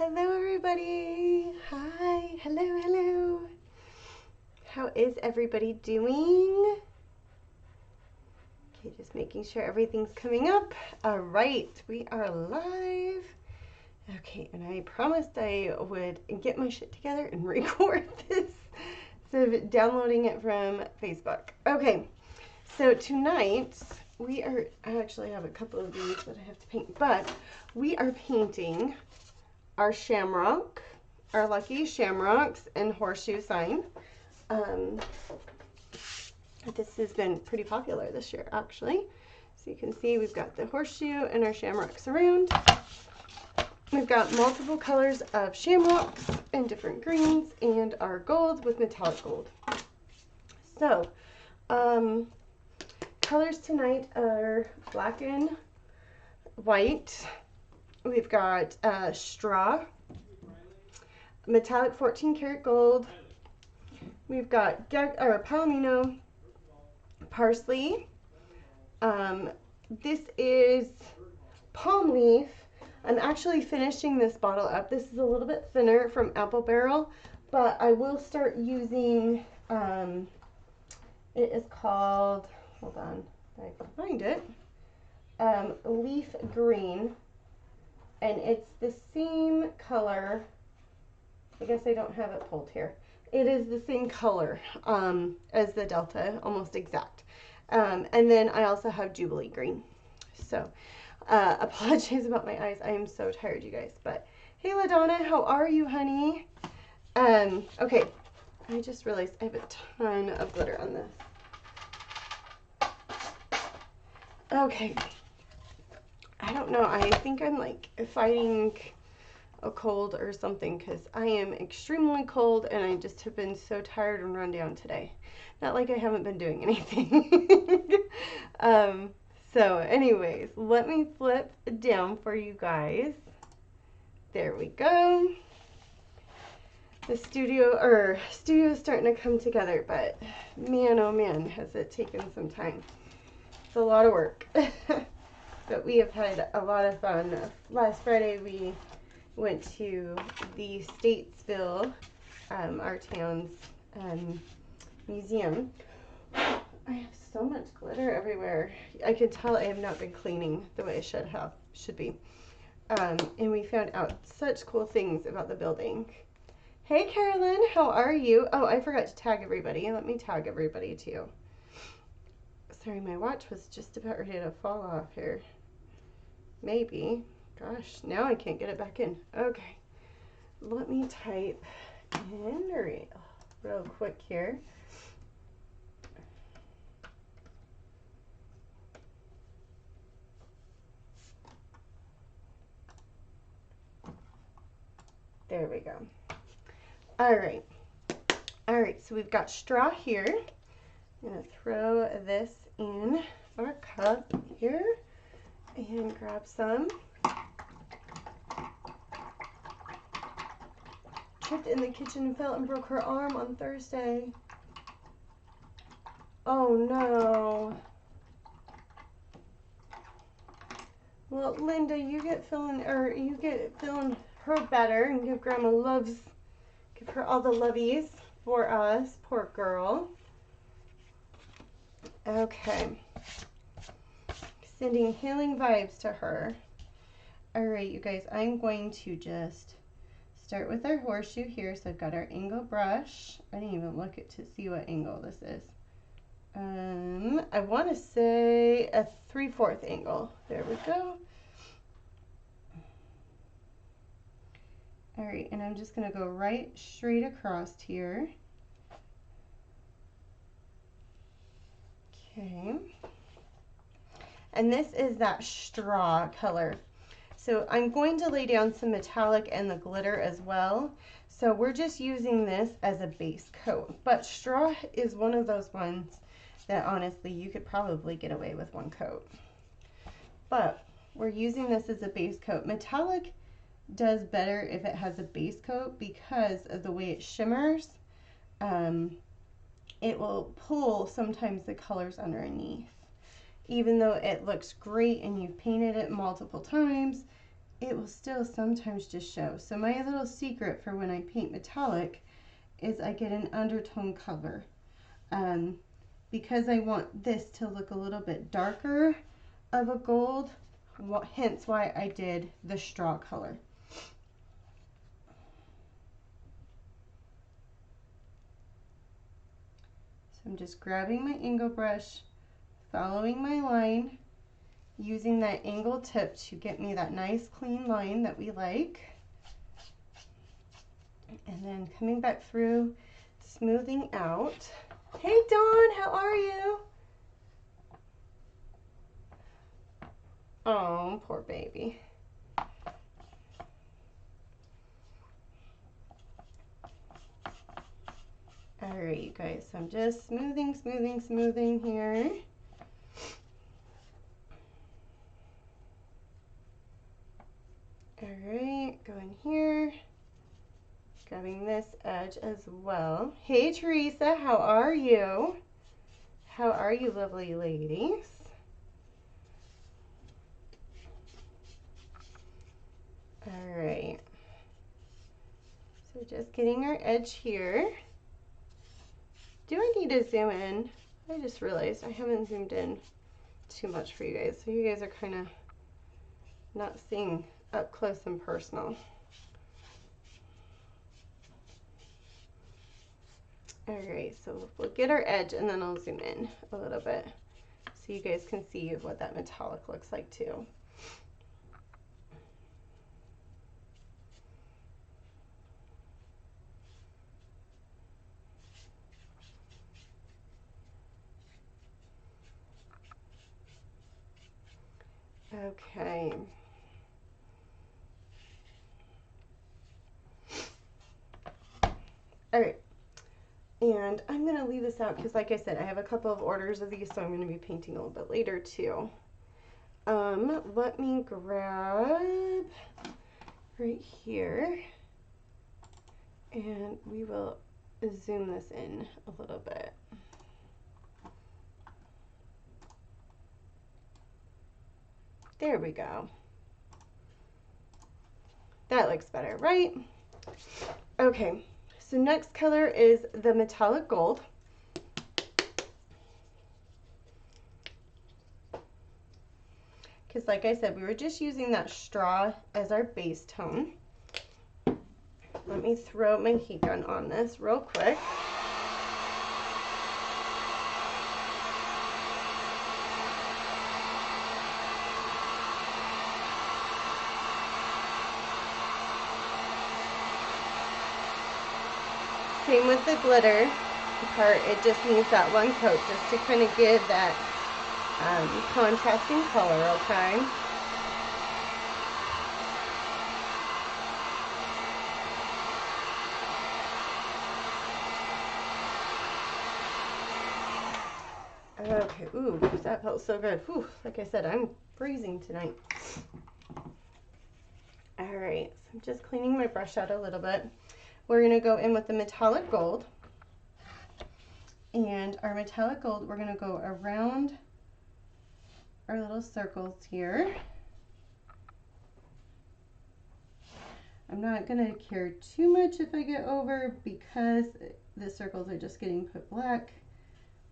Hello everybody. Hi. Hello. How is everybody doing? Okay, just making sure everything's coming up. All right, we are live. Okay, and I promised I would get my shit together and record this instead of downloading it from Facebook. Okay, so tonight I actually have a couple of these that I have to paint, but we are painting our shamrock, our lucky shamrocks and horseshoe sign. This has been pretty popular this year, actually. So you can see we've got the horseshoe and our shamrocks around. We've got multiple colors of shamrocks and different greens and our gold with metallic gold. So, colors tonight are black and white. We've got straw, metallic 14 karat gold. We've got palomino, parsley. This is palm leaf. I'm actually finishing this bottle up. This is a little bit thinner from Apple Barrel, but I will start using, it is called, hold on, if I can find it, leaf green. And it's the same color. I guess I don't have it pulled here. It is the same color as the Delta, almost exact. And then I also have Jubilee green. So, apologize about my eyes. I am so tired, you guys. But, hey, LaDonna, how are you, honey? Okay, I just realized I have a ton of glitter on this. Okay. I don't know. I think I'm like fighting a cold or something because I am extremely cold and I just have been so tired and run down today. Not like I haven't been doing anything. So anyways, let me flip down for you guys. There we go. The studio is starting to come together, but man, oh man, has it taken some time. It's a lot of work. But we have had a lot of fun. Last Friday we went to the Statesville, our town's museum. I have so much glitter everywhere. I can tell I have not been cleaning the way I should be. And we found out such cool things about the building. Hey Carolyn, how are you? Oh, I forgot to tag everybody. Let me tag everybody too. Sorry, my watch was just about ready to fall off here. Maybe. Gosh, now I can't get it back in. Okay. Let me type in real quick here. There we go. All right. All right, so we've got straw here. I'm going to throw this in our cup here and grab some. Tripped in the kitchen and fell and broke her arm on Thursday. Oh no. Well, Linda, you get feeling her better and give Grandma give her all the lovies for us, poor girl. Okay. Sending healing vibes to her. All right, you guys, I'm going to just start with our horseshoe here. So I've got our angle brush. I didn't even look to see what angle this is. I want to say a 3/4 angle. There we go. All right, and I'm just going to go right straight across here. Okay. And this is that straw color. So I'm going to lay down some metallic and the glitter as well. So we're just using this as a base coat. But straw is one of those ones that honestly you could probably get away with one coat. But we're using this as a base coat. Metallic does better if it has a base coat because of the way it shimmers. It will pull sometimes the colors underneath. Even though it looks great and you've painted it multiple times, it will still sometimes just show. So my little secret for when I paint metallic is I get an undertone color. Because I want this to look a little bit darker of a gold, hence why I did the straw color. So I'm just grabbing my angle brush, following my line, using that angle tip to get me that nice clean line that we like. And then coming back through, smoothing out. Hey Dawn, how are you? Oh, poor baby. All right, you guys, so I'm just smoothing here. All right, go in here, grabbing this edge as well. Hey Teresa, how are you? How are you, lovely ladies? All right, so just getting our edge here. Do I need to zoom in? I just realized I haven't zoomed in too much for you guys, so you guys are kind of not seeing up close and personal. All right, so we'll get our edge and then I'll zoom in a little bit so you guys can see what that metallic looks like too. Okay. All right. And I'm going to leave this out because, like I said, I have a couple of orders of these, so I'm going to be painting a little bit later too. Let me grab right here and we will zoom this in a little bit. There we go. That looks better, right? Okay, so next color is the metallic gold. Because like I said, we were just using that straw as our base tone. Let me throw my heat gun on this real quick. Same with the glitter part, it just needs that one coat just to kind of give that contrasting color, okay? Okay, ooh, that felt so good. Whew, like I said, I'm freezing tonight. All right, so I'm just cleaning my brush out a little bit. We're gonna go in with the metallic gold. And our metallic gold, we're gonna go around our little circles here. I'm not gonna care too much if I get over because the circles are just getting put black,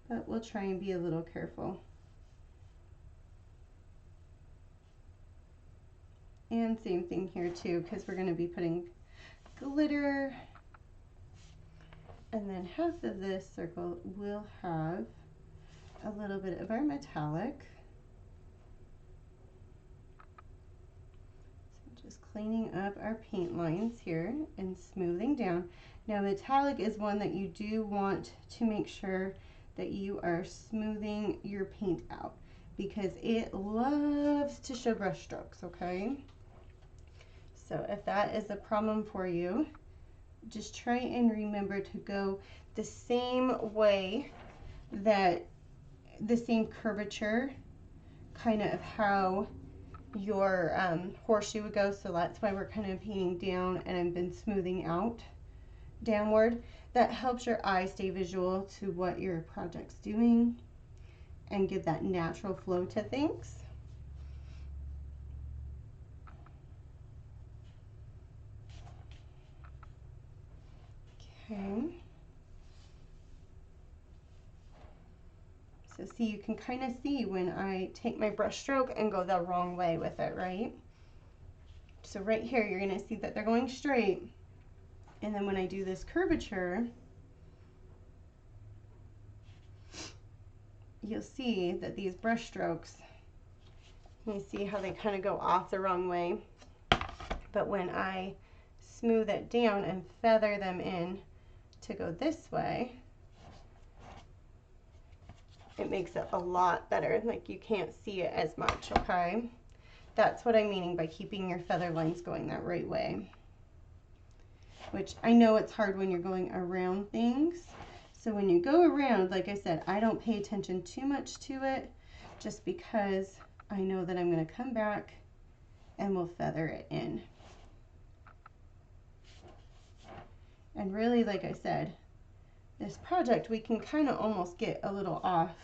but we'll try and be a little careful. And same thing here too, because we're gonna be putting glitter. And then half of this circle will have a little bit of our metallic. So just cleaning up our paint lines here and smoothing down. Now metallic is one that you do want to make sure that you are smoothing your paint out because it loves to show brush strokes, okay? So if that is a problem for you, just try and remember to go the same way, that the same curvature kind of how your horseshoe would go. So that's why we're kind of painting down and I've been smoothing out downward. That helps your eye stay visual to what your project's doing and give that natural flow to things. Okay. So see, you can kind of see when I take my brush stroke and go the wrong way with it, right? So right here, you're going to see that they're going straight. And then when I do this curvature, you'll see that these brush strokes, you see how they kind of go off the wrong way. But when I smooth it down and feather them in to go this way, it makes it a lot better. Like you can't see it as much, okay? That's what I'm meaning by keeping your feather lines going that right way. Which I know it's hard when you're going around things. So when you go around, like I said, I don't pay attention too much to it just because I know that I'm going to come back and we'll feather it in. And really, like I said, this project we can kind of almost get a little off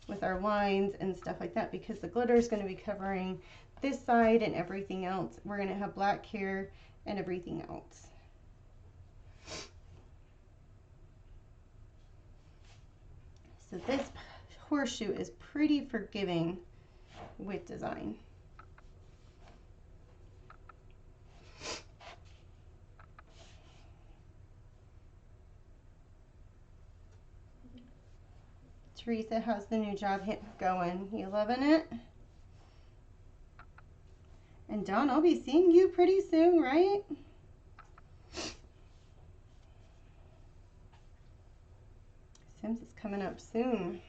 with our lines and stuff like that because the glitter is going to be covering this side and everything else. We're going to have black here and everything else. So this horseshoe is pretty forgiving with design. Teresa, how's the new job going? You loving it? And Dawn, I'll be seeing you pretty soon, right? Sims is coming up soon.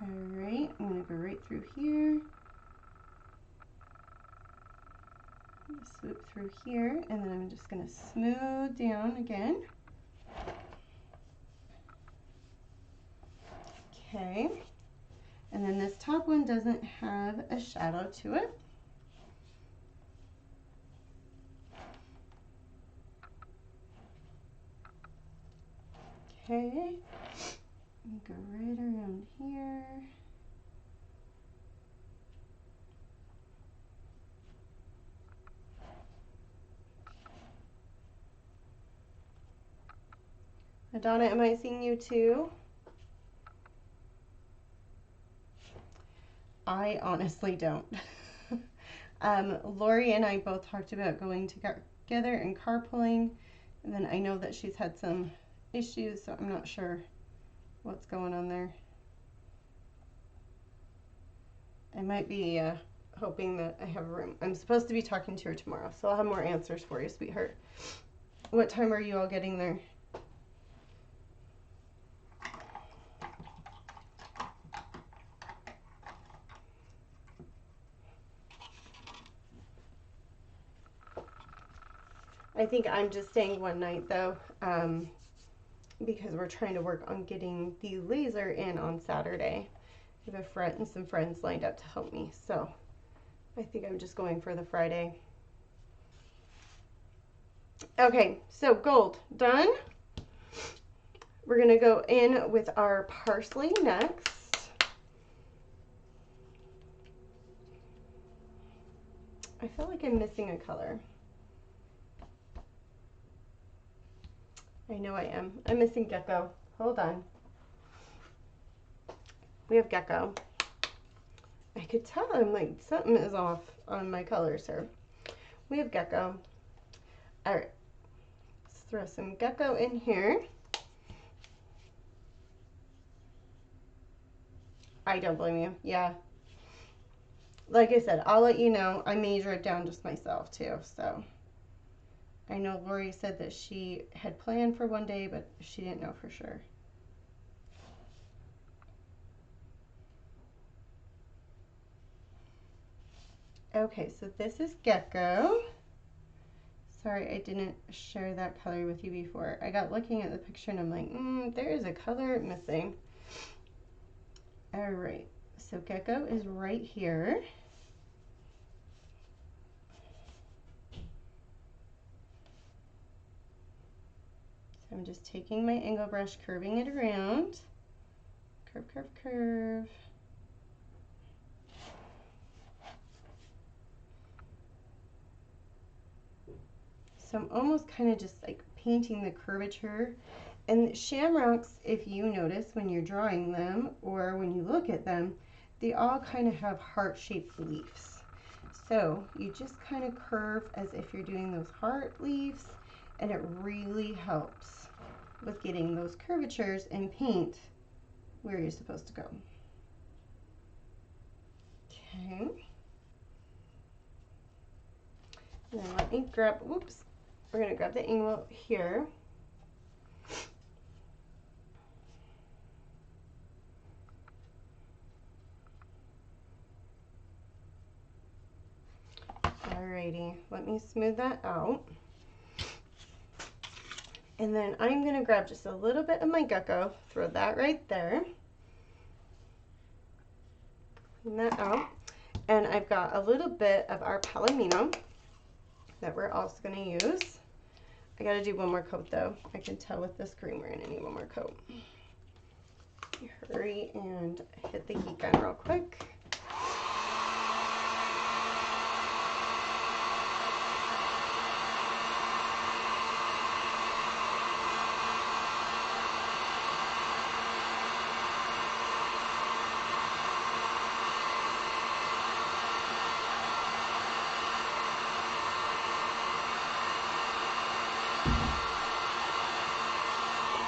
All right, I'm gonna go right through here. Swoop through here, and then I'm just gonna smooth down again. Okay, and then this top one doesn't have a shadow to it. Okay, go right around here. Madonna, am I seeing you too? I honestly don't. Lori and I both talked about going together and carpooling, and then I know that she's had some issues, so I'm not sure what's going on there. I might be hoping that I have a room. I'm supposed to be talking to her tomorrow, so I'll have more answers for you, sweetheart. What time are you all getting there? I think I'm just staying one night though, because we're trying to work on getting the laser in on Saturday. I have a friend and some friends lined up to help me, so I think I'm just going for the Friday. Okay, so gold done. We're gonna go in with our parsley next. I feel like I'm missing a color. I know I am. I'm missing gecko. Hold on. We have gecko. I could tell I'm like something is off on my colors here. We have gecko. All right. Let's throw some gecko in here. I don't blame you. Yeah. Like I said, I'll let you know. I measure it down just myself too, so. I know Lori said that she had planned for one day, but she didn't know for sure. Okay, so this is gecko. Sorry, I didn't share that color with you before. I got looking at the picture and I'm like, there is a color missing. All right, so gecko is right here. So I'm just taking my angle brush, curving it around. Curve, curve, curve. So I'm almost kind of just like painting the curvature. And shamrocks, if you notice when you're drawing them or when you look at them, they all kind of have heart-shaped leaves. So you just kind of curve as if you're doing those heart leaves, and it really helps with getting those curvatures in paint where you're supposed to go. Okay. Then let me grab, whoops, we're going to grab the angle here. Alrighty, let me smooth that out. And then I'm going to grab just a little bit of my gecko, throw that right there. Clean that out. And I've got a little bit of our palomino that we're also going to use. I got to do one more coat though. I can tell with this green we're going to need one more coat. Hurry and hit the heat gun real quick.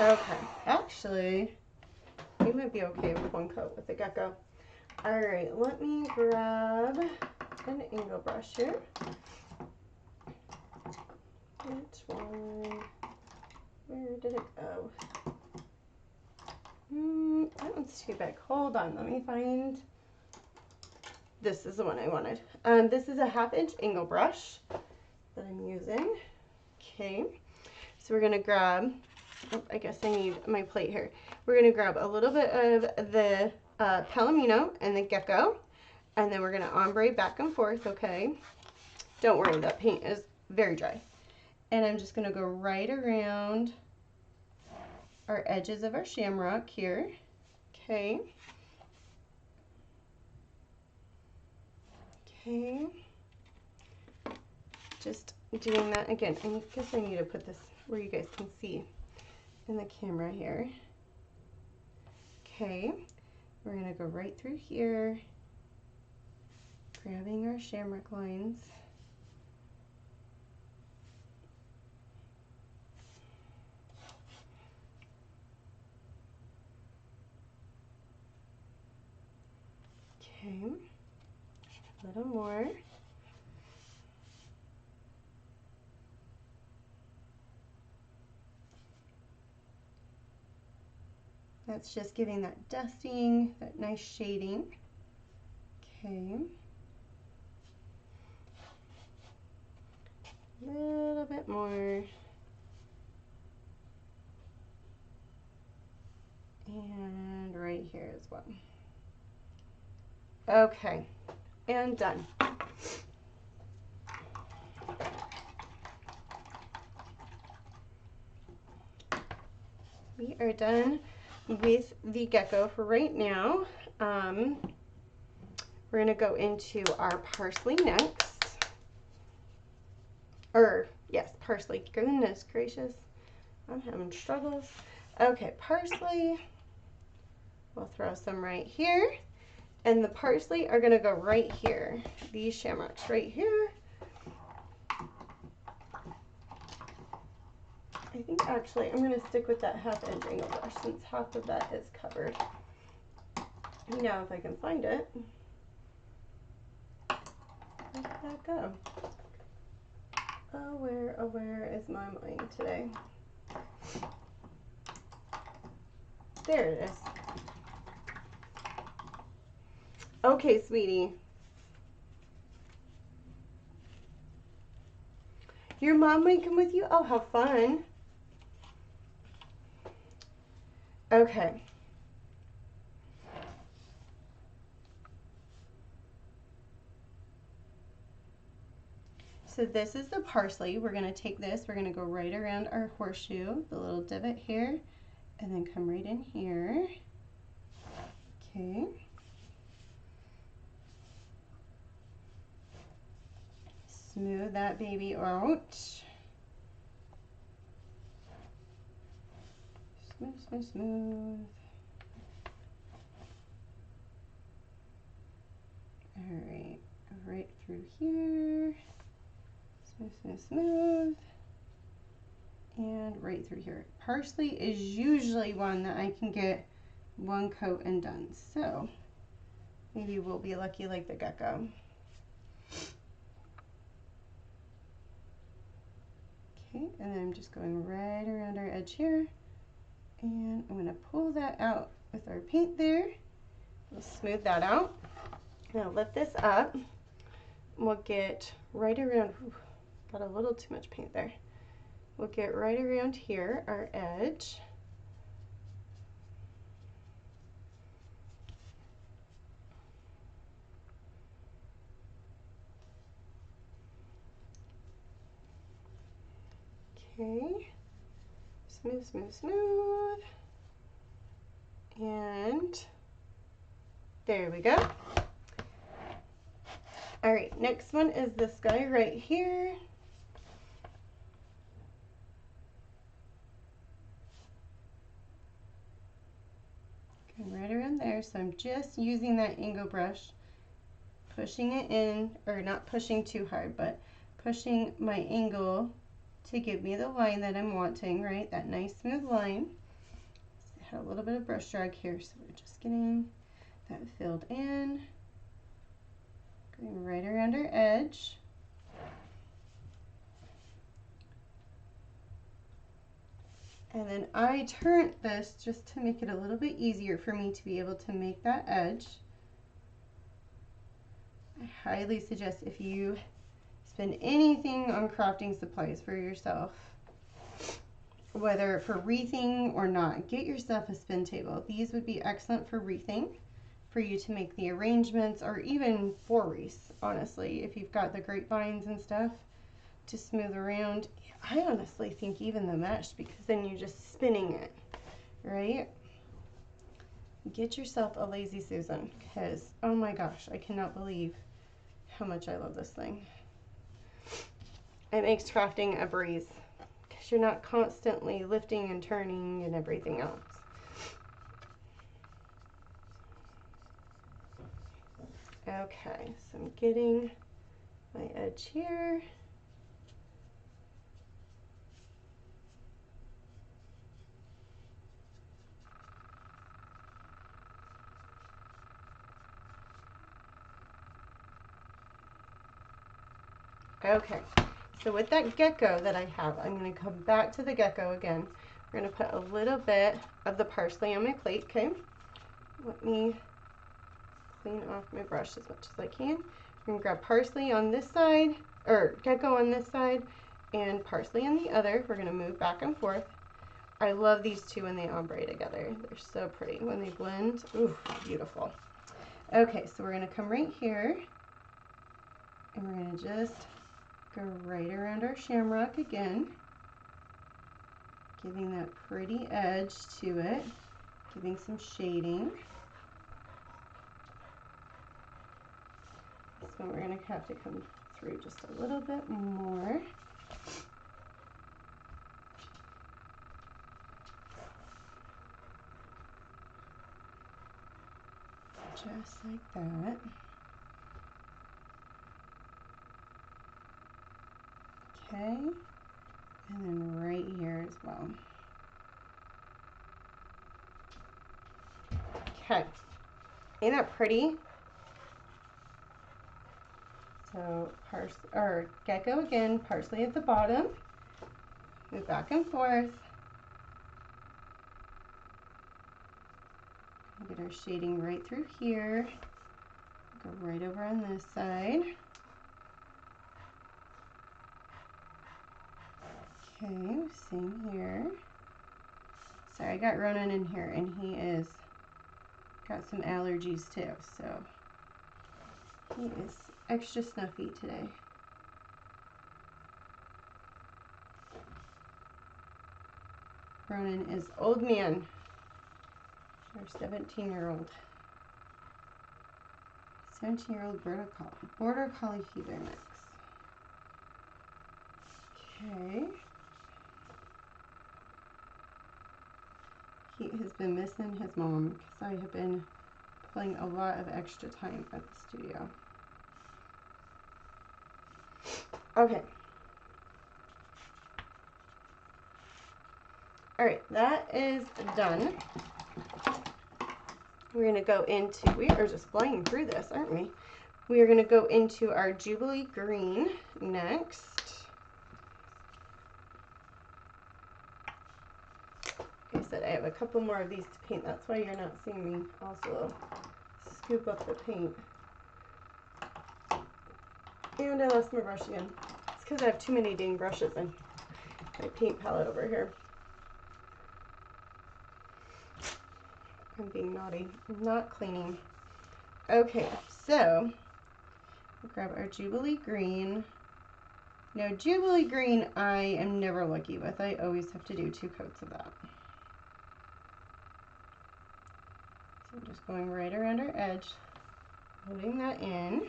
Okay, actually, you might be okay with one coat with the gecko. All right, let me grab an angle brush here. Which one? Where did it go? That one's too big. Hold on, let me find. This is the one I wanted. This is a 1/2 inch angle brush that I'm using. Okay, so we're gonna grab. Oh, I guess I need my plate here. We're going to grab a little bit of the palomino and the gecko, and then we're going to ombre back and forth, okay? Don't worry, that paint is very dry. And I'm just going to go right around our edges of our shamrock here, okay? Okay. Just doing that again. I guess I need to put this where you guys can see in the camera here. Okay, we're gonna go right through here, grabbing our shamrock lines. Okay, a little more. That's just giving that dusting, that nice shading. Okay. A little bit more. And right here as well. Okay, and done. We are done with the gecko for right now. We're going to go into our parsley next. Yes, parsley. Goodness gracious. I'm having struggles. Okay, parsley. We'll throw some right here. And the parsley are going to go right here. These shamrocks right here. I think actually I'm going to stick with that 1/2 inch angle brush since half of that is covered. Now if I can find it. Where did that go? Oh, where is my mind today? There it is. Okay, sweetie. Your mom might come with you? Oh, how fun. Okay. So this is the parsley. We're going to take this, we're going to go right around our horseshoe, the little divot here, and then come right in here. Okay. Smooth that baby out. Smooth, smooth, smooth. All right, right through here. Smooth, smooth, smooth. And right through here. Parsley is usually one that I can get one coat and done. So maybe we'll be lucky like the gecko. Okay, and then I'm just going right around our edge here. And I'm gonna pull that out with our paint there. We'll smooth that out. Now lift this up. We'll get right around, ooh, got a little too much paint there. We'll get right around here, our edge. Okay, smooth, smooth, smooth. And there we go. All right, next one is this guy right here. Right around there, so I'm just using that angle brush, pushing it in, or not pushing too hard, but pushing my angle to give me the line that I'm wanting, right? That nice smooth line. I had a little bit of brush drag here, so we're just getting that filled in. Going right around our edge. And then I turned this just to make it a little bit easier for me to be able to make that edge. I highly suggest if you spend anything on crafting supplies for yourself, whether for wreathing or not, get yourself a spin table. These would be excellent for wreathing, for you to make the arrangements, or even for wreaths, honestly, if you've got the grapevines and stuff to smooth around. I honestly think even the mesh, because then you're just spinning it, right? Get yourself a Lazy Susan, because oh my gosh, I cannot believe how much I love this thing. It makes crafting a breeze because you're not constantly lifting and turning and everything else. Okay, so I'm getting my edge here. Okay, so with that gecko that I have, I'm going to come back to the gecko again. We're going to put a little bit of the parsley on my plate, okay? Let me clean off my brush as much as I can. We're going to grab parsley on this side, or gecko on this side, and parsley on the other. We're going to move back and forth. I love these two when they ombre together. They're so pretty when they blend. Ooh, beautiful. Okay, so we're going to come right here, and we're going to just go right around our shamrock again, giving that pretty edge to it, giving some shading. This one we're going to have to come through just a little bit more. Just like that. Okay, and then right here as well. Okay, ain't that pretty? So gecko again, parsley at the bottom, move back and forth. Get our shading right through here, go right over on this side. Okay, same here. Sorry, I got Ronan in here and he is got some allergies too, so he is extra snuffy today. Ronan is old man, our 17-year-old. 17-year-old border collie feeder mix. Okay. He has been missing his mom because I have been pulling a lot of extra time at the studio. Okay. All right, that is done. We're going to go into, we are just flying through this, aren't we? We are going to go into our Jubilee Green next. Like I said, I have a couple more of these to paint. That's why you're not seeing me also scoop up the paint. And I lost my brush again. It's because I have too many dang brushes in my paint palette over here. I'm being naughty. I'm not cleaning. Okay, so we'll grab our Jubilee Green. Now, Jubilee Green I am never lucky with. I always have to do 2 coats of that. So I'm just going right around our edge, loading that in.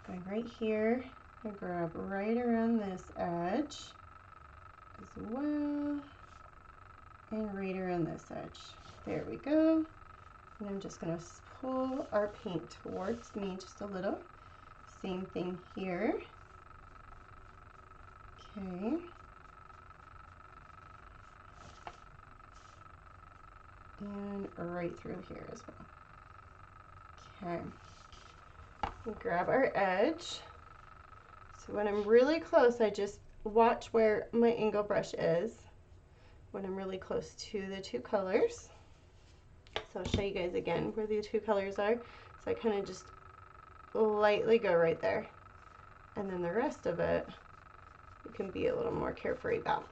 Going right here, I grab right around this edge as well, and right around this edge. There we go. And I'm just going to pull our paint towards me just a little. Same thing here. Okay. And right through here as well. Okay. We grab our edge. So when I'm really close, I just watch where my angle brush is when I'm really close to the 2 colors. So I'll show you guys again where the 2 colors are. So I kind of just lightly go right there. And then the rest of it, you can be a little more carefree about.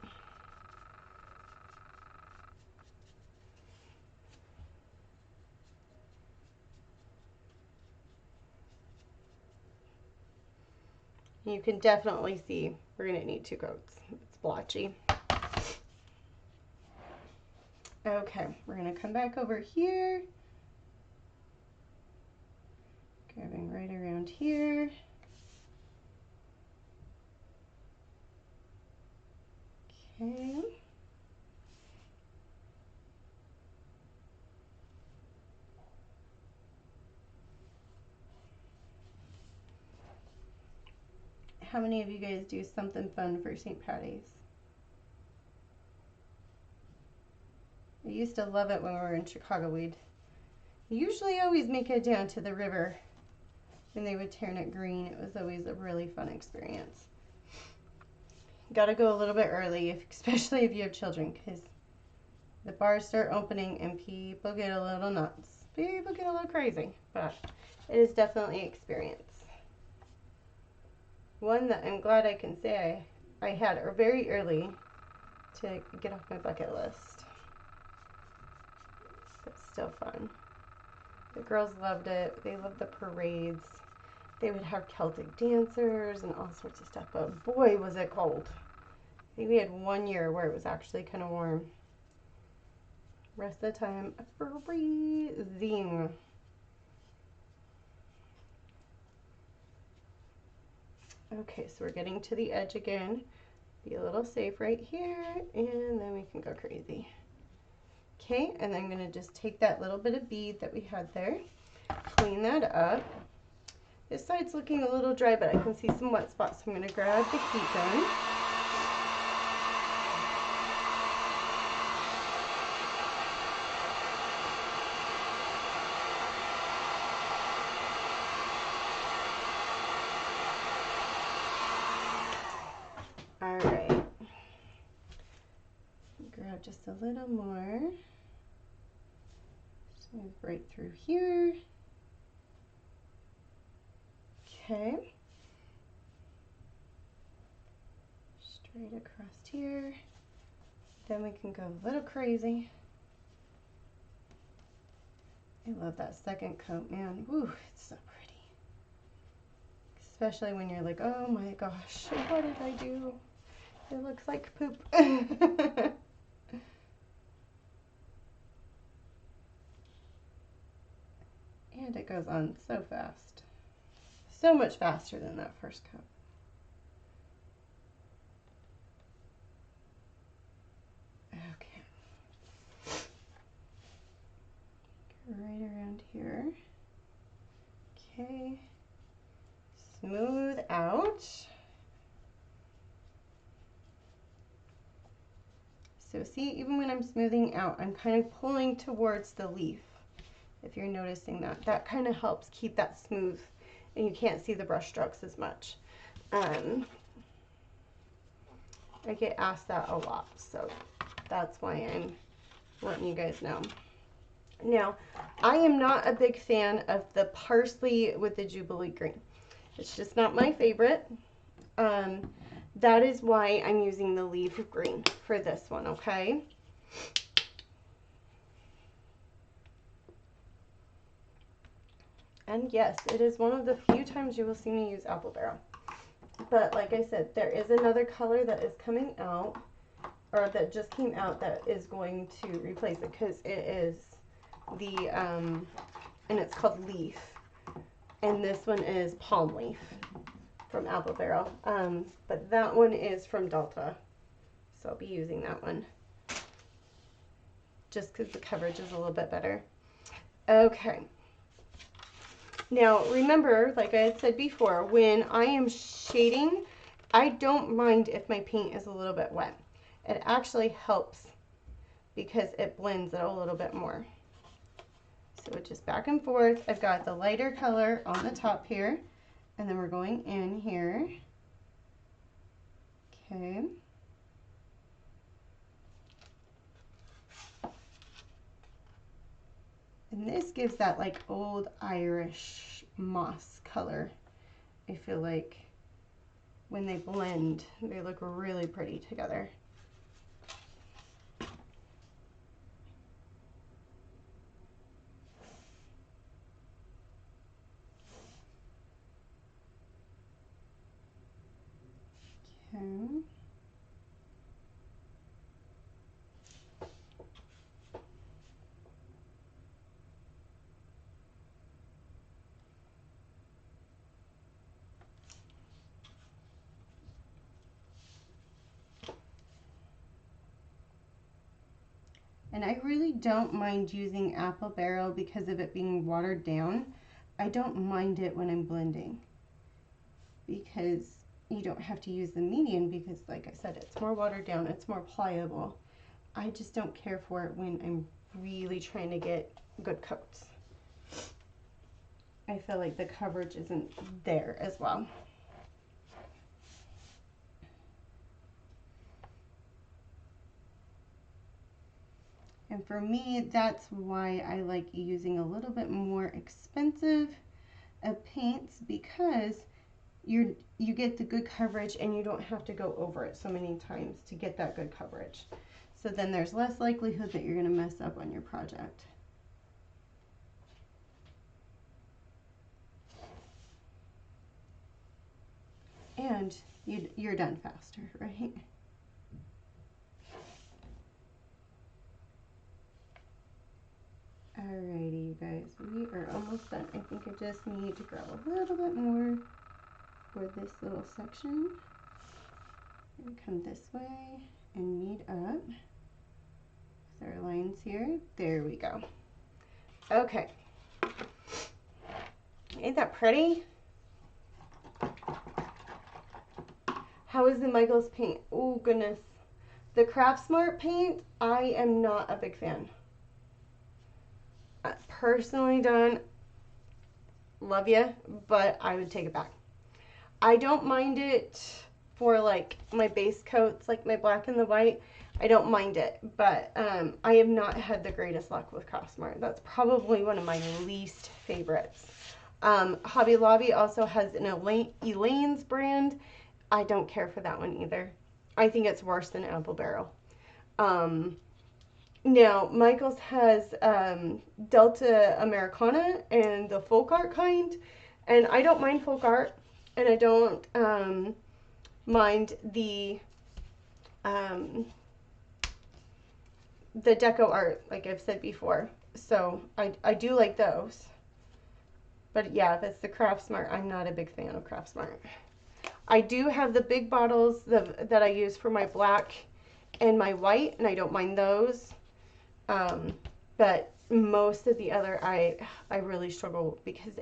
You can definitely see we're going to need 2 coats. It's blotchy. Okay, we're going to come back over here. Grabbing right around here. Okay. How many of you guys do something fun for St. Patty's? I used to love it when we were in Chicago. We'd usually always make it down to the river and they would turn it green. It was always a really fun experience. Got to go a little bit early, especially if you have children, because the bars start opening and people get a little nuts. People get a little crazy, but it is definitely an experience. One that I'm glad I can say I had very early to get off my bucket list. But still fun. The girls loved it. They loved the parades. They would have Celtic dancers and all sorts of stuff, but boy was it cold. I think we had 1 year where it was actually kind of warm. Rest of the time, freezing. Okay, so we're getting to the edge again. Be a little safe right here, and then we can go crazy. Okay, and then I'm going to just take that little bit of bead that we had there, clean that up. This side's looking a little dry, but I can see some wet spots, so I'm going to grab the heat gun. Alright, grab just a little more. Just move right through here. Okay. Straight across here. Then we can go a little crazy. I love that second coat, man. Woo, it's so pretty. Especially when you're like, oh my gosh, what did I do? It looks like poop. goes on so fast. So much faster than that first coat. Okay. Right around here. Okay. Smooth out. So see, even when I'm smoothing out, I'm kind of pulling towards the leaf. If you're noticing that, that kind of helps keep that smooth and you can't see the brush strokes as much. I get asked that a lot, so that's why I'm letting you guys know. Now, I am not a big fan of the parsley with the Jubilee green. It's just not my favorite. That is why I'm using the leaf green for this one, okay? And yes, it is one of the few times you will see me use apple barrel. But like I said, there is another color that is coming out, or that just came out, that is going to replace it, because it is the, and it's called Leaf. And this one is Palm Leaf from Apple Barrel. But that one is from Delta. So I'll be using that one. Just because the coverage is a little bit better. Okay. Now, remember, like I had said before, when I am shading, I don't mind if my paint is a little bit wet. It actually helps because it blends it a little bit more. So it's just back and forth. I've got the lighter color on the top here, and then we're going in here. Okay. And this gives that like old Irish moss color. I feel like when they blend, they look really pretty together. Okay. And I really don't mind using apple barrel because of it being watered down. I don't mind it when I'm blending because you don't have to use the medium because, like I said, it's more watered down, it's more pliable. I just don't care for it when I'm really trying to get good coats. I feel like the coverage isn't there as well. And for me, that's why I like using a little bit more expensive paints, because you get the good coverage and you don't have to go over it so many times to get that good coverage. So then there's less likelihood that you're going to mess up on your project. And you're done faster, right? Alrighty, you guys, we are almost done. I think I just need to grab a little bit more for this little section. And come this way and meet up with our lines here. There we go. Okay. Ain't that pretty? How is the Michaels paint? Oh, goodness. The Craft Smart paint, I am not a big fan. Personally done, love you, but I would take it back. I don't mind it for like my base coats, like my black and the white. I don't mind it, but I have not had the greatest luck with Craft Smart. That's probably one of my least favorites. Hobby Lobby also has an Elaine's brand. I don't care for that one either. I think it's worse than Apple Barrel. Now, Michaels has Delta Americana and the folk art kind, and I don't mind folk art, and I don't mind the deco art, like I've said before. So I do like those. But yeah, that's the Craft Smart. I'm not a big fan of Craft Smart. I do have the big bottles that I use for my black and my white, and I don't mind those. But most of the other, I really struggle because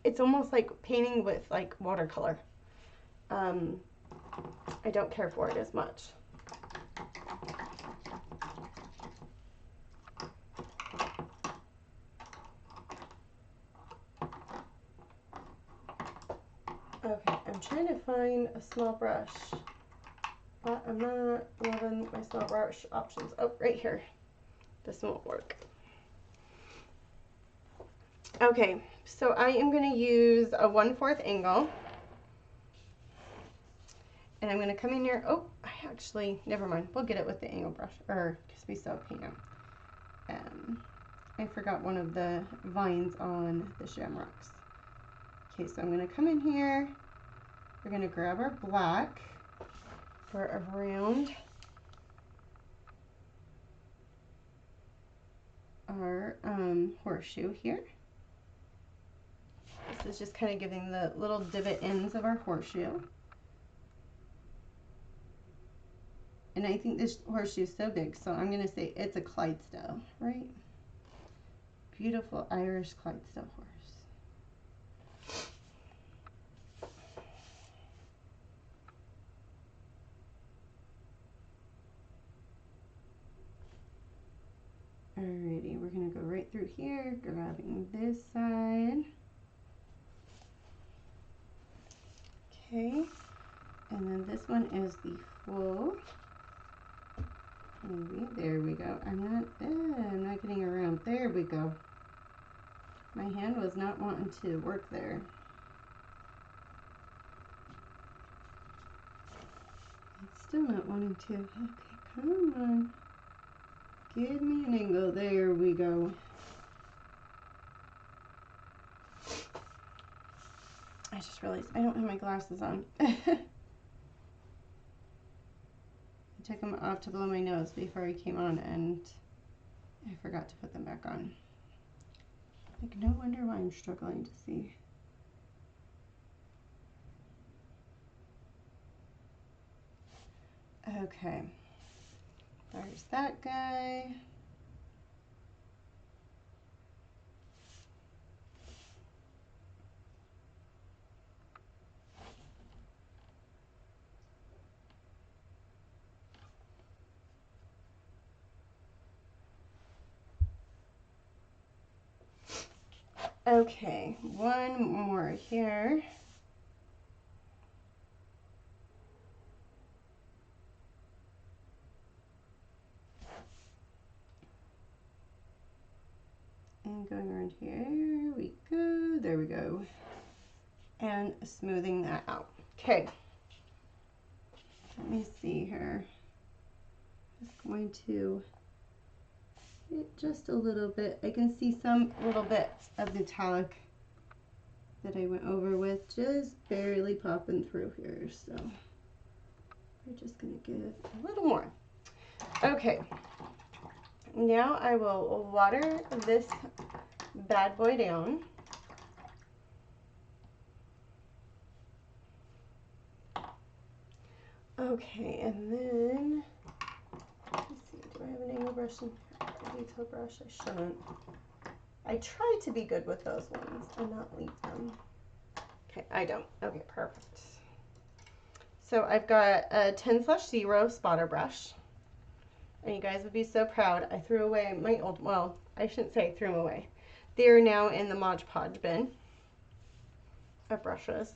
it's almost like painting with like watercolor. I don't care for it as much. Okay, I'm trying to find a small brush, but I'm not loving my small brush options. Oh, right here. This won't work. Okay, so I am going to use a 1/4 angle. And I'm going to come in here. Oh, I actually, never mind. We'll get it with the angle brush, or because we still paint them. I forgot one of the vines on the Shamrocks. Okay, so I'm going to come in here. We're going to grab our black for around our horseshoe here. This is just kind of giving the little divot ends of our horseshoe. And I think this horseshoe is so big, so I'm going to say it's a Clydesdale, right? Beautiful Irish Clydesdale horse. Alrighty, we're going to go right through here, grabbing this side. Okay, and then this one is the full. Maybe, there we go. I'm not getting around. There we go. My hand was not wanting to work there. It's still not wanting to. Okay, come on. Give me an angle. There we go. I just realized I don't have my glasses on. I took them off to blow my nose before I came on, and I forgot to put them back on. Like, no wonder why I'm struggling to see. Okay. There's that guy. Okay, one more here. And going around here we go. There we go. And smoothing that out. Okay. Let me see here. Just going to hit just a little bit. I can see some little bits of metallic that I went over with, just barely popping through here. So we're just gonna give a little more. Okay. Now I will water this bad boy down. Okay, and then, let's see, do I have an angle brush and a detail brush? I shouldn't. I try to be good with those ones and not leave them. Okay, I don't. Okay, perfect. So I've got a 10/0 spotter brush. And you guys would be so proud. I threw away my old, well, I shouldn't say I threw them away. They are now in the Mod Podge bin of brushes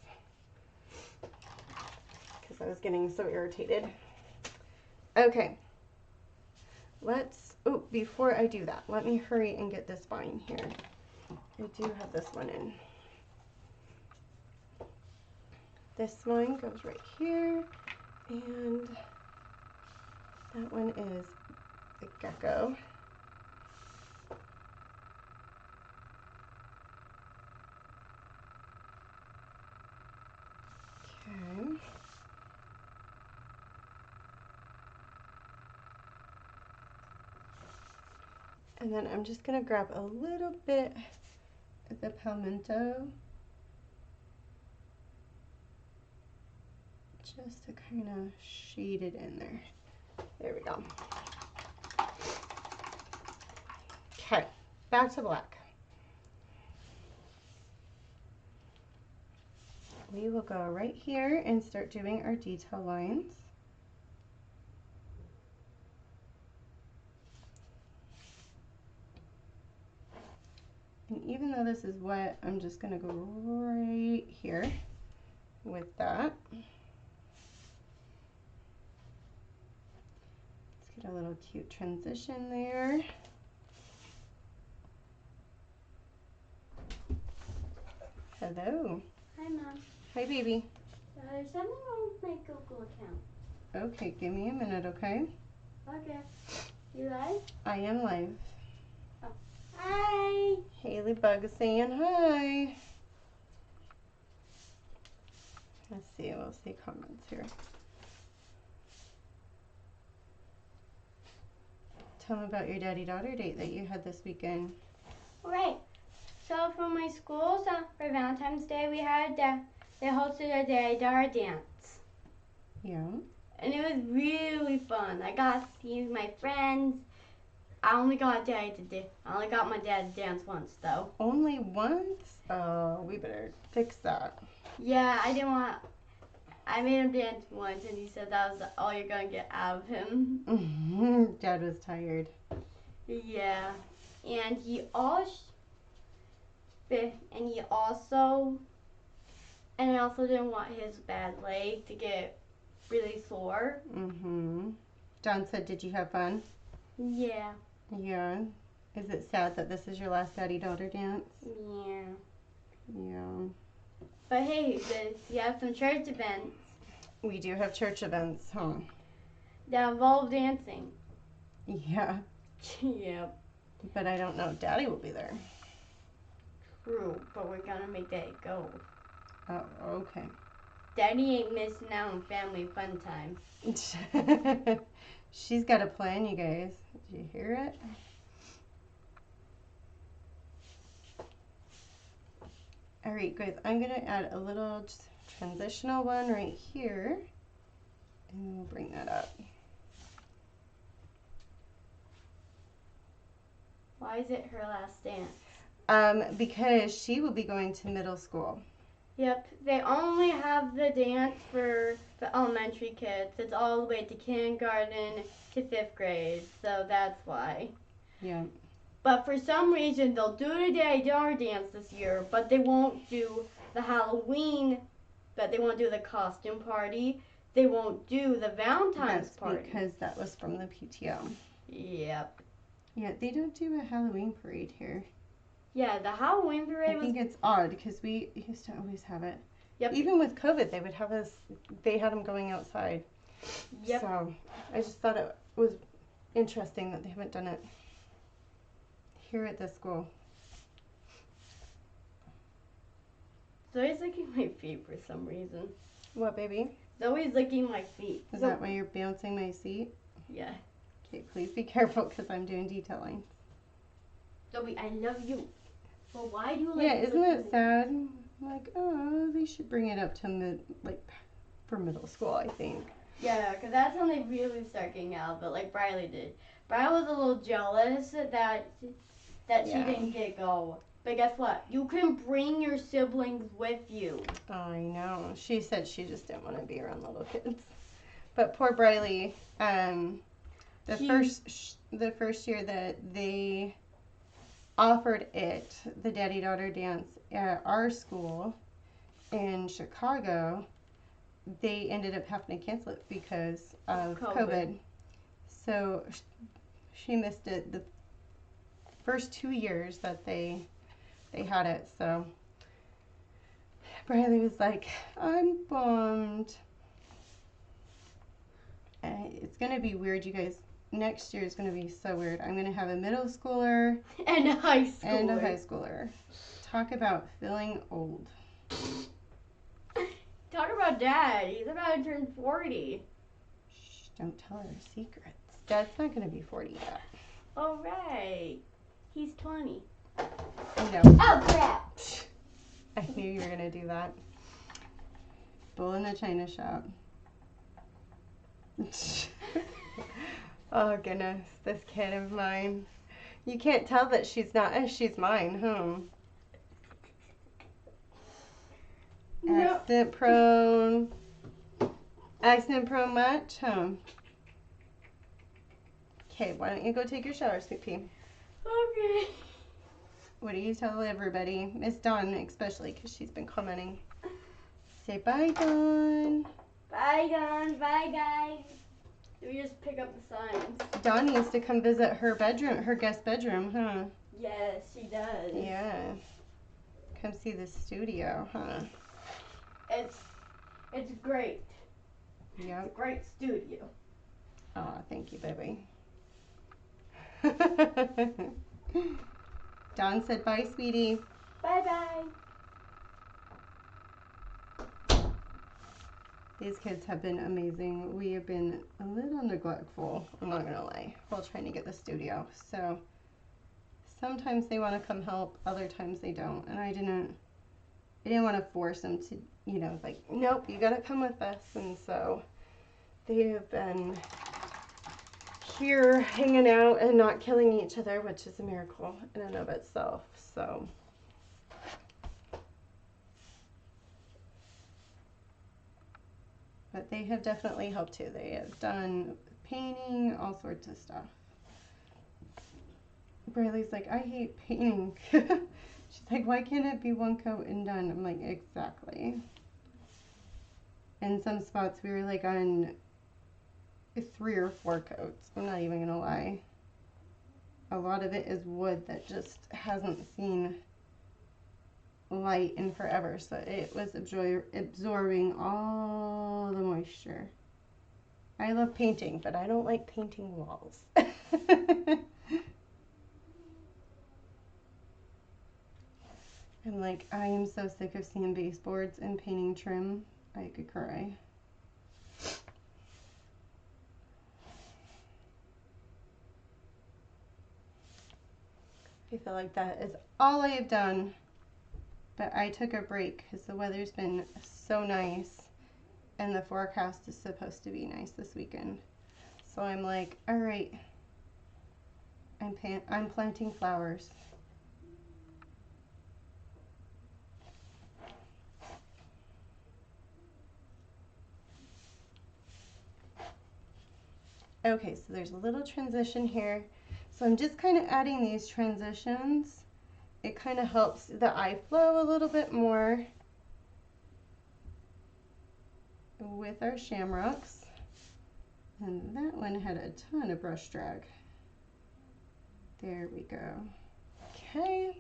because I was getting so irritated. Okay, let's, oh, before I do that, let me hurry and get this vine here. I do have this one in. This one goes right here, and that one is the gecko. Okay. And then I'm just going to grab a little bit the palmetto just to kind of shade it in there. There we go. Okay, back to black. We will go right here and start doing our detail lines. And even though this is wet, I'm just going to go right here with that. Let's get a little cute transition there. Hello. Hi, Mom. Hi, baby. There's something wrong with my Google account. Okay, give me a minute, okay? Okay. You live? I am live. Oh. Hi. Haley Bug is saying hi. Let's see, we'll see comments here. Tell me about your daddy-daughter date that you had this weekend. Right. So for my school, for Valentine's Day, we had they hosted a daddy-daughter dance. Yeah. And it was really fun. I got to see my friends. I only got my dad to dance once though. Only once? Oh, we better fix that. Yeah, I made him dance once, and he said that was all you're gonna get out of him. Dad was tired. Yeah, and I also didn't want his bad leg to get really sore. John said, did you have fun? Yeah. Yeah. Is it sad that this is your last daddy-daughter dance? Yeah. Yeah. But hey, you have some church events. We do have church events, huh? That involve dancing. Yeah. Yep. But I don't know if Daddy will be there. True, but we're gonna make Daddy go. Oh, okay. Daddy ain't missing out on family fun time. She's got a plan, you guys. Did you hear it? All right, guys, I'm going to add a little transitional one right here. And then we'll bring that up. Why is it her last dance? Because she will be going to middle school. Yep, they only have the dance for the elementary kids. It's all the way to kindergarten to 5th grade, so that's why. Yeah. But for some reason, they'll do the daddy-daughter dance this year, but they won't do the Halloween, but they won't do the costume party. They won't do the Valentine's party. That's because that was from the PTO. Yep. Yeah, they don't do a Halloween parade here. Yeah, the Halloween parade I think it's odd because we used to always have it. Yep. Even with COVID, they would have they had them going outside. Yep. So I just thought it was interesting that they haven't done it here at this school. Zoe's licking my feet for some reason. What, baby? Zoe's licking my feet. Is that why you're bouncing my seat? Yeah. Okay, please be careful because I'm doing detailing. Zoe, I love you. But why do you like? Yeah, isn't it sad? Like, oh, they should bring it up to for middle school, I think. Yeah, because that's when they really start getting out of it, like Briley did. Briley was a little jealous that she didn't get go. But guess what? You can bring your siblings with you. I know. She said she just didn't want to be around little kids. But poor Briley, the first year that they offered it, the daddy-daughter dance at our school in Chicago, they ended up having to cancel it because of COVID. So she missed it the first 2 years that they had it. So Briley was like, I'm bummed. It's going to be weird, you guys. Next year is going to be so weird. I'm going to have a middle schooler and a high schooler. And a high schooler. Talk about feeling old. Talk about Dad. He's about to turn 40. Shh, don't tell her secrets. Dad's not going to be 40 yet. All right. He's 20. No. Oh, crap. I knew you were going to do that. Bull in the china shop. Oh, goodness. This kid of mine. You can't tell that she's not, she's mine, huh? No. Accident prone. Accident prone much, huh? Okay, why don't you go take your shower, sweet pea? Okay. What do you tell everybody? Miss Dawn, especially, because she's been commenting. Say bye, Dawn. Bye, Dawn. Bye, guys. We just pick up the signs. Dawn needs to come visit her bedroom, her guest bedroom, huh? Yes, she does. Yeah. Come see the studio, huh? It's great. Yep. It's a great studio. Oh, thank you, baby. Dawn said bye, sweetie. Bye-bye. These kids have been amazing. We have been a little neglectful, I'm not gonna lie, while trying to get the studio. So sometimes they want to come help, other times they don't. And I didn't want to force them to, you know, like, nope, you gotta come with us. And so they have been here hanging out and not killing each other, which is a miracle in and of itself. So but they have definitely helped too. They have done painting, all sorts of stuff. Briley's like, I hate painting. She's like, why can't it be one coat and done? I'm like, exactly. In some spots we were like on 3 or 4 coats. I'm not even gonna lie. A lot of it is wood that just hasn't seen light in forever, so it was absorbing all the moisture. I love painting, but I don't like painting walls. I'm like, I am so sick of seeing baseboards and painting trim. I could cry. I feel like that is all I have done. But I took a break because the weather's been so nice and the forecast is supposed to be nice this weekend. So I'm like, all right, I'm planting flowers. Okay, so there's a little transition here. So I'm just kind of adding these transitions. It kind of helps the eye flow a little bit more with our Shamrocks. And that one had a ton of brush drag. There we go. Okay.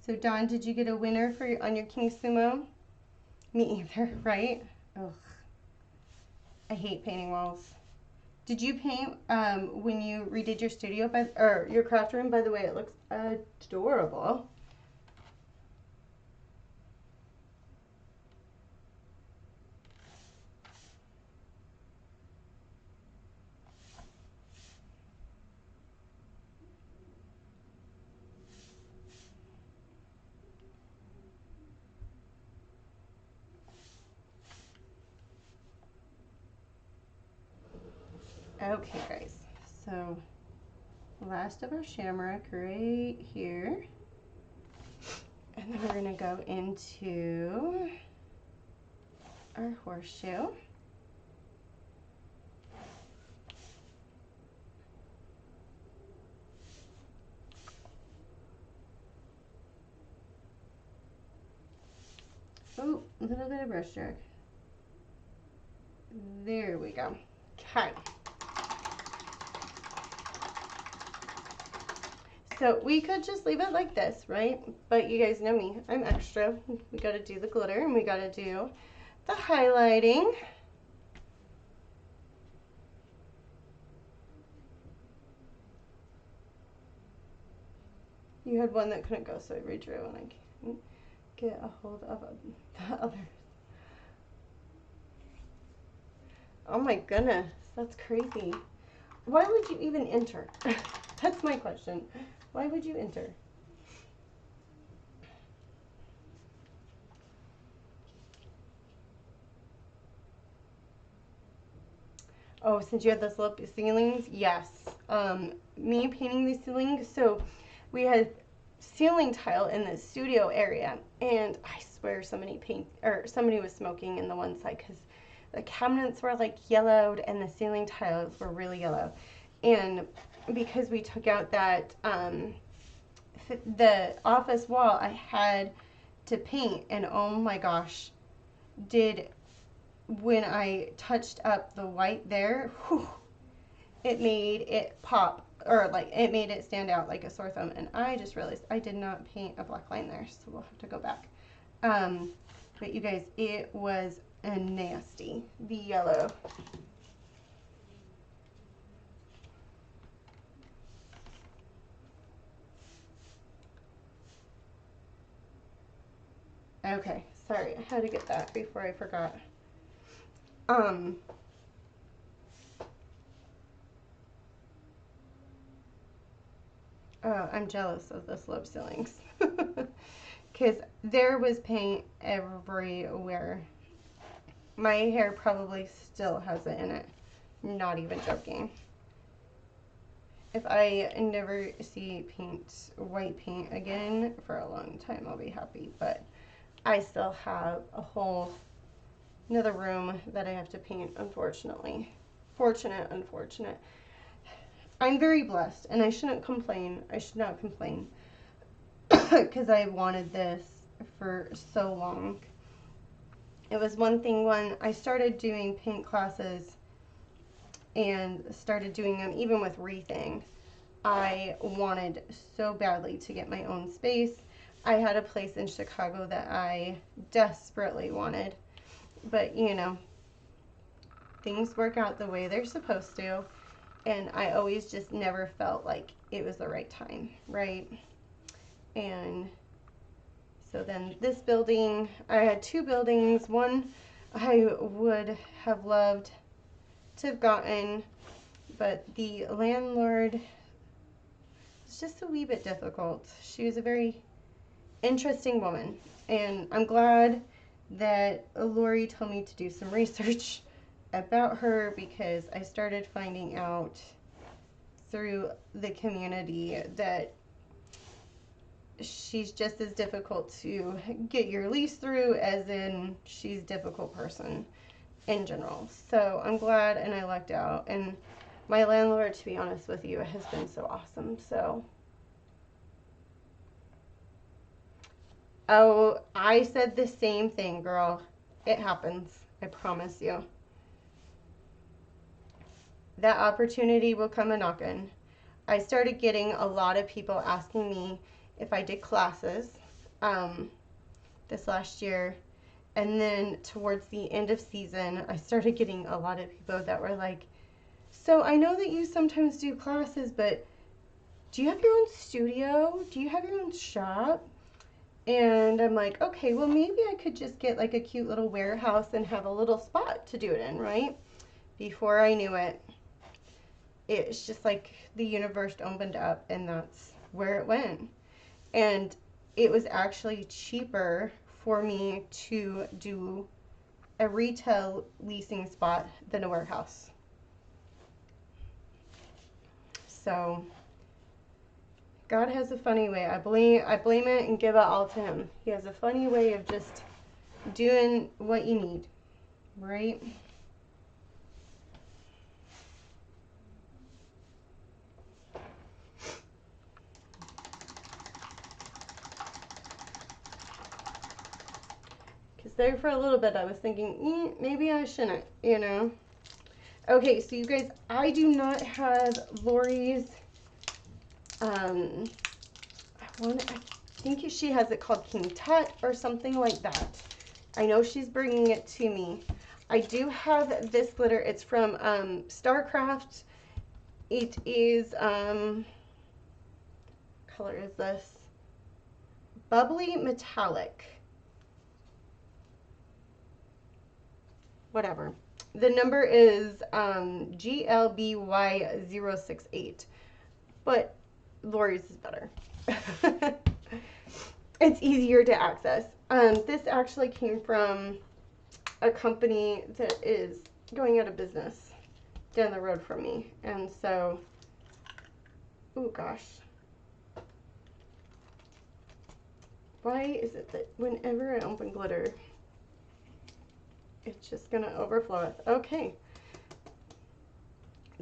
So Dawn, did you get a winner on your King Sumo? Me either, right? Ugh. I hate painting walls. Did you paint when you redid your studio or your craft room? By the way, it looks adorable. Okay, guys. So last of our shamrock right here. And then we're gonna go into our horseshoe. Oh, a little bit of brush stroke. There we go. Okay. So we could just leave it like this, right? But you guys know me, I'm extra. We gotta do the glitter and we gotta do the highlighting. You had one that couldn't go, so I redrew and I can't get a hold of the other. Oh my goodness, that's crazy. Why would you even enter? That's my question. Why would you enter? Oh, since you had those lip ceilings, yes. Me painting these ceilings, so we had ceiling tile in the studio area, and I swear somebody was smoking in the one side because the cabinets were like yellowed and the ceiling tiles were really yellow. And because we took out that the office wall, I had to paint, and oh my gosh, did when I touched up the white there, whew, it made it pop, or like it made it stand out like a sore thumb. And I just realized I did not paint a black line there, so we'll have to go back. But you guys, it was a nasty, the yellow. Okay, sorry, I had to get that before I forgot. I'm jealous of the slope ceilings because there was paint everywhere. My hair probably still has it in it. Not even joking. If I never see white paint again for a long time, I'll be happy. But I still have another room that I have to paint, unfortunately. Unfortunate. I'm very blessed, and I shouldn't complain. I should not complain because I wanted this for so long. It was one thing when I started doing paint classes and started doing them even with wreathing. I wanted so badly to get my own space. I had a place in Chicago that I desperately wanted, but you know, things work out the way they're supposed to, and I always just never felt like it was the right time, right? And so then this building, I had two buildings. One I would have loved to have gotten, but the landlord was just a wee bit difficult. She was a very interesting woman, and I'm glad that Lori told me to do some research about her, because I started finding out through the community that she's just as difficult to get your lease through as in she's a difficult person in general. So I'm glad, and I lucked out, and my landlord, to be honest with you, has been so awesome. So oh, I said the same thing, girl. It happens, I promise you. That opportunity will come a knockin'. I started getting a lot of people asking me if I did classes this last year. And then towards the end of season, I started getting a lot of people that were like, so I know that you sometimes do classes, but do you have your own studio? Do you have your own shop? And I'm like, okay, well, maybe I could just get like a cute little warehouse and have a little spot to do it in, right? Before I knew it, it's just like the universe opened up, and that's where it went. And it was actually cheaper for me to do a retail leasing spot than a warehouse. So God has a funny way. I blame it and give it all to him. He has a funny way of just doing what you need, right? Because there for a little bit I was thinking, maybe I shouldn't, you know. Okay, so you guys, I do not have Lori's, I think she has it called King Tut or something like that. I know she's bringing it to me. I do have this glitter. It's from Starcraft. It is, color is this? Bubbly Metallic. Whatever. The number is GLBY068, but Lori's is better. It's easier to access. This actually came from a company that is going out of business down the road from me. And so, oh gosh. Why is it that whenever I open glitter, it's just gonna overflow it? Okay.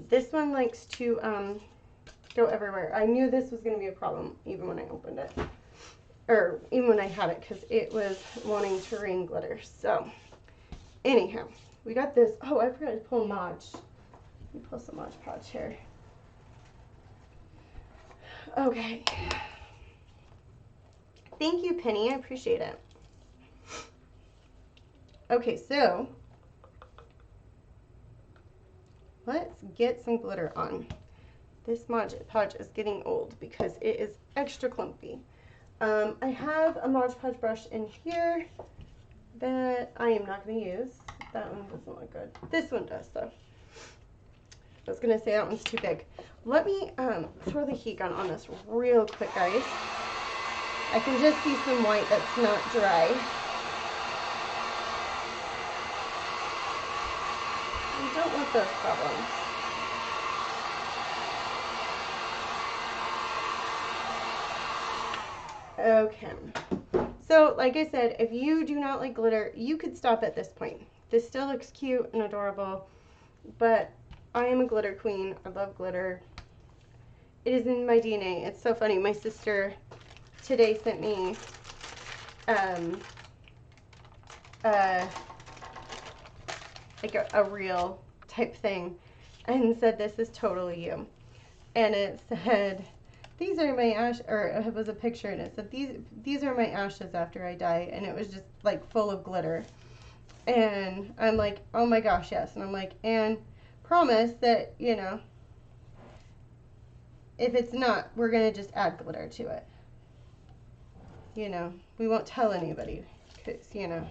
This one likes to go everywhere. I knew this was gonna be a problem even when I opened it. Or even when I had it, because it was wanting to rain glitter. So, anyhow, we got this. Oh, I forgot to pull Mod. Let me pull some Mod Podge here. Okay. Thank you, Penny. I appreciate it. Okay, so let's get some glitter on. This Mod Podge is getting old because it is extra clumpy. I have a Mod Podge brush in here that I am not going to use. That one doesn't look good. This one does, though. I was going to say that one's too big. Let me throw the heat gun on this real quick, guys. I can just see some white that's not dry. I don't want those problems. Okay. So, like I said, if you do not like glitter, you could stop at this point. This still looks cute and adorable, but I am a glitter queen. I love glitter. It is in my DNA. It's so funny. My sister today sent me like a reel type thing and said, "This is totally you." And it said, "These are my ashes," or it was a picture, and it said, these are my ashes after I die," and it was just like full of glitter. And I'm like, "Oh my gosh, yes." And I'm like, "And promise that, you know, if it's not, we're gonna just add glitter to it. You know, we won't tell anybody, because, you know,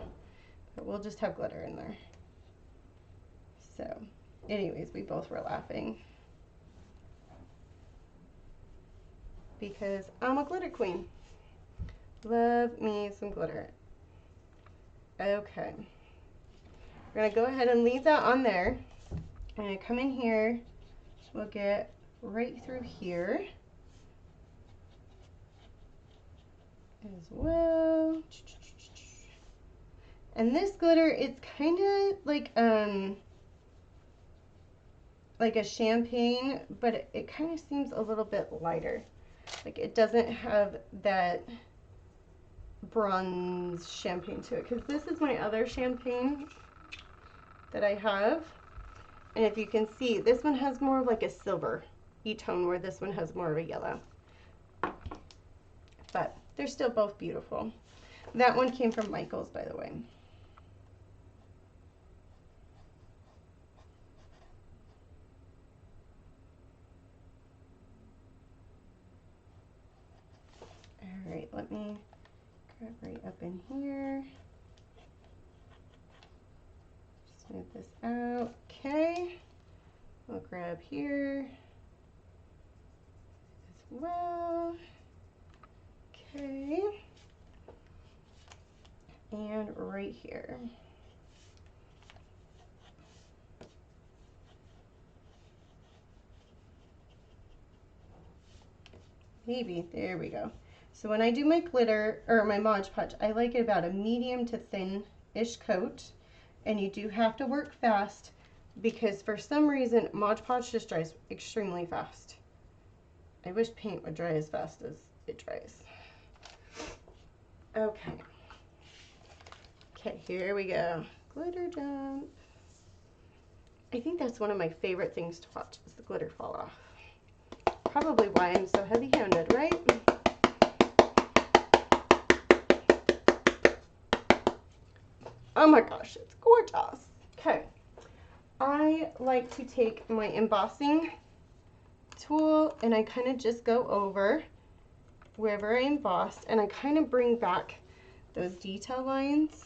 but we'll just have glitter in there." So, anyways, we both were laughing because I'm a glitter queen. Love me some glitter. Okay. We're going to go ahead and leave that on there. I'm going to come in here. We'll get right through here as well. And this glitter, it's kind of like a champagne, but it kind of seems a little bit lighter. Like it doesn't have that bronze champagne to it, because this is my other champagne that I have, and if you can see, this one has more of like a silver tone, where this one has more of a yellow, but they're still both beautiful. That one came from Michael's, by the way. All right, let me grab right up in here. Smooth this out. Okay. We'll grab here as well. Okay. And right here. Maybe. There we go. So when I do my glitter, or my Mod Podge, I like it about a medium to thin-ish coat. And you do have to work fast, because for some reason, Mod Podge just dries extremely fast. I wish paint would dry as fast as it dries. Okay. Okay, here we go. Glitter jump. I think that's one of my favorite things to watch, is the glitter fall off. Probably why I'm so heavy-handed, right? Oh my gosh, it's gorgeous. Okay. I like to take my embossing tool and I kind of just go over wherever I embossed, and I kind of bring back those detail lines.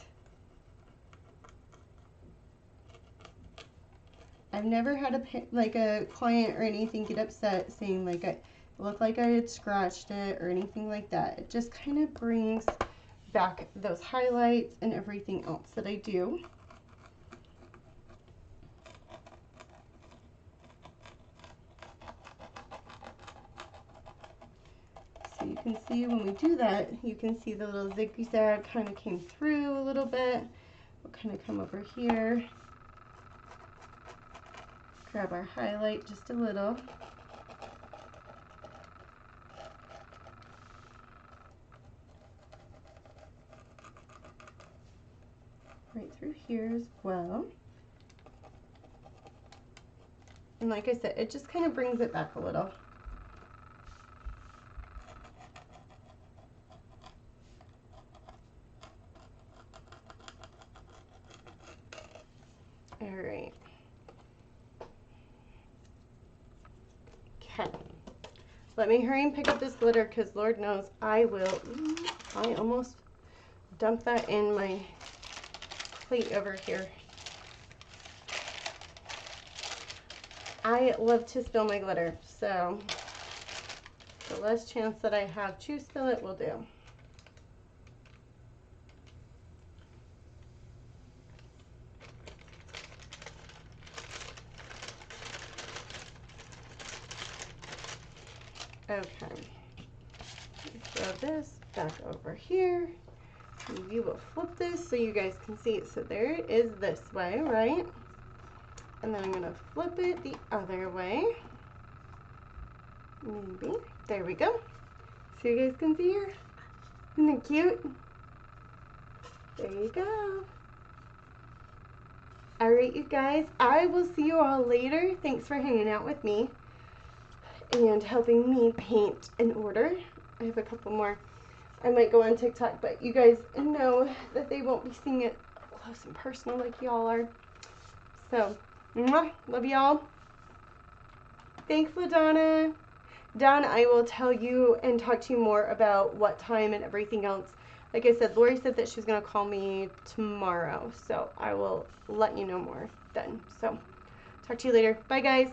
I've never had a client or anything get upset saying like it looked like I had scratched it or anything like that. It just kind of brings back those highlights and everything else that I do. So you can see when we do that, you can see the little zigzag kind of came through a little bit. We'll kind of come over here, grab our highlight just a little. Right through here as well. And like I said, it just kind of brings it back a little. All right. Okay. Let me hurry and pick up this glitter because Lord knows I will. I almost dumped that in my plate over here. I love to spill my glitter, so the less chance that I have to spill it will do. Okay, throw this back over here. We will flip this so you guys can see it. So there it is this way, right? And then I'm going to flip it the other way. Maybe. There we go. So you guys can see her. Isn't it cute? There you go. Alright, you guys. I will see you all later. Thanks for hanging out with me and helping me paint in order. I have a couple more. I might go on TikTok, but you guys know that they won't be seeing it close and personal like y'all are. So, mwah, love y'all. Thanks, LaDonna. Don, I will tell you and talk to you more about what time and everything else. Like I said, Lori said that she's going to call me tomorrow, so I will let you know more then. So, talk to you later. Bye, guys.